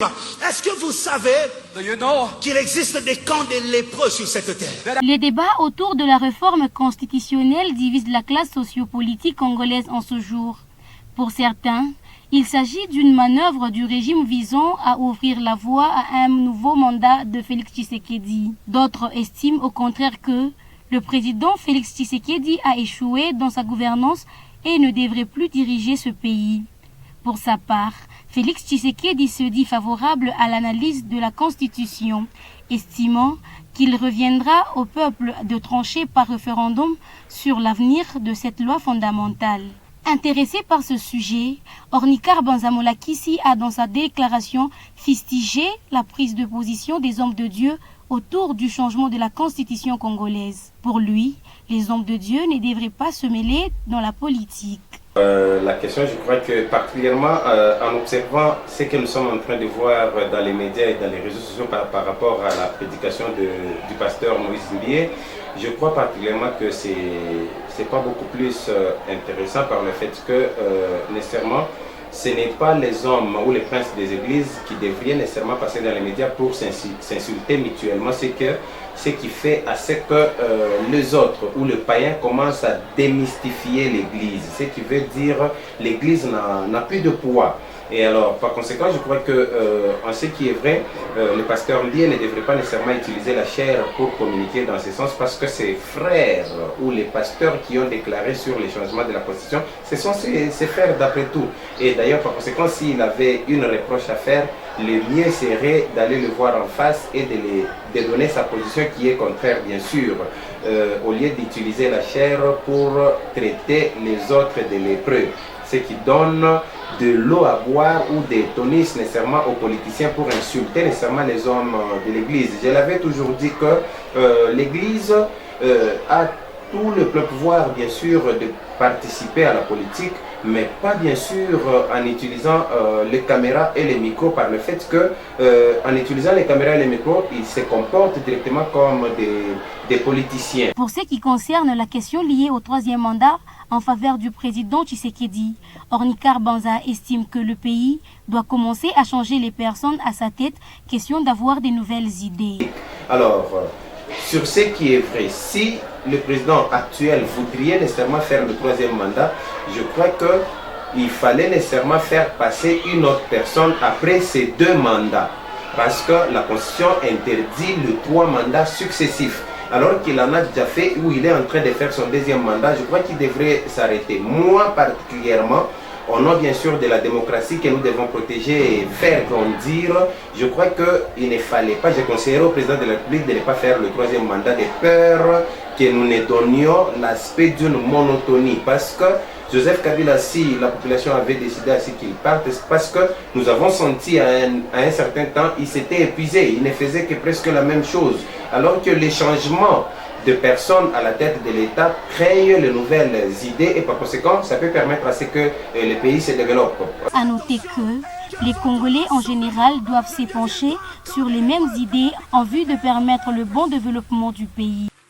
Est-ce que vous savez qu'il existe des camps de lépreux sur cette terre? Les débats autour de la réforme constitutionnelle divisent la classe sociopolitique congolaise en ce jour. Pour certains, il s'agit d'une manœuvre du régime visant à ouvrir la voie à un nouveau mandat de Félix Tshisekedi. D'autres estiment au contraire que le président Félix Tshisekedi a échoué dans sa gouvernance et ne devrait plus diriger ce pays. Pour sa part, Félix Tshisekedi se dit favorable à l'analyse de la Constitution, estimant qu'il reviendra au peuple de trancher par référendum sur l'avenir de cette loi fondamentale. Intéressé par ce sujet, Ornikar Banzamolakisi a dans sa déclaration fustigé la prise de position des hommes de Dieu autour du changement de la constitution congolaise. Pour lui, les hommes de Dieu ne devraient pas se mêler dans la politique. La question, je crois que particulièrement en observant ce que nous sommes en train de voir dans les médias et dans les réseaux sociaux par rapport à la prédication du pasteur Moïse Ndiaye, je crois particulièrement que c'est pas beaucoup plus intéressant par le fait que nécessairement ce n'est pas les hommes ou les princes des églises qui devraient nécessairement passer dans les médias pour s'insulter mutuellement. C'est que ce qui fait à ce que les autres ou le païen commencent à démystifier l'église. Ce qui veut dire l'église n'a plus de poids. Et alors, par conséquent, je crois que en ce qui est vrai, le pasteur Ndiaye ne devrait pas nécessairement utiliser la chair pour communiquer dans ce sens, parce que ses frères ou les pasteurs qui ont déclaré sur les changements de la Constitution, ce sont ses frères d'après tout. Et d'ailleurs, par conséquent, s'il avait une reproche à faire, le mieux serait d'aller le voir en face et de donner sa position qui est contraire, bien sûr, au lieu d'utiliser la chair pour traiter les autres de lépreux, ce qui donne de l'eau à boire ou des tonus nécessairement aux politiciens pour insulter nécessairement les hommes de l'église. Je l'avais toujours dit que l'église a tout le pouvoir, bien sûr, de participer à la politique, mais pas bien sûr en utilisant les caméras et les micros, par le fait que en utilisant les caméras et les micros, ils se comportent directement comme des politiciens. Pour ce qui concerne la question liée au troisième mandat en faveur du président Tshisekedi, Ornikar Banza estime que le pays doit commencer à changer les personnes à sa tête, question d'avoir de nouvelles idées. Alors, sur ce qui est vrai, si le président actuel voudrait nécessairement faire le troisième mandat, je crois qu'il fallait nécessairement faire passer une autre personne après ces deux mandats. Parce que la Constitution interdit les 3 mandats successifs. Alors qu'il en a déjà fait, où il est en train de faire son deuxième mandat, je crois qu'il devrait s'arrêter. Moi particulièrement, au nom bien sûr de la démocratie que nous devons protéger et faire grandir, je crois qu'il ne fallait pas, je conseillerais au président de la République de ne pas faire le troisième mandat de peur que nous ne donnions l'aspect d'une monotonie. Parce que Joseph Kabila, si la population avait décidé à ce qu'il parte, c'est parce que nous avons senti à un certain temps, il s'était épuisé, il ne faisait que presque la même chose. Alors que les changements de personnes à la tête de l'État créent de nouvelles idées et par conséquent, ça peut permettre à ce que le pays se développe. À noter que les Congolais en général doivent s'épancher sur les mêmes idées en vue de permettre le bon développement du pays.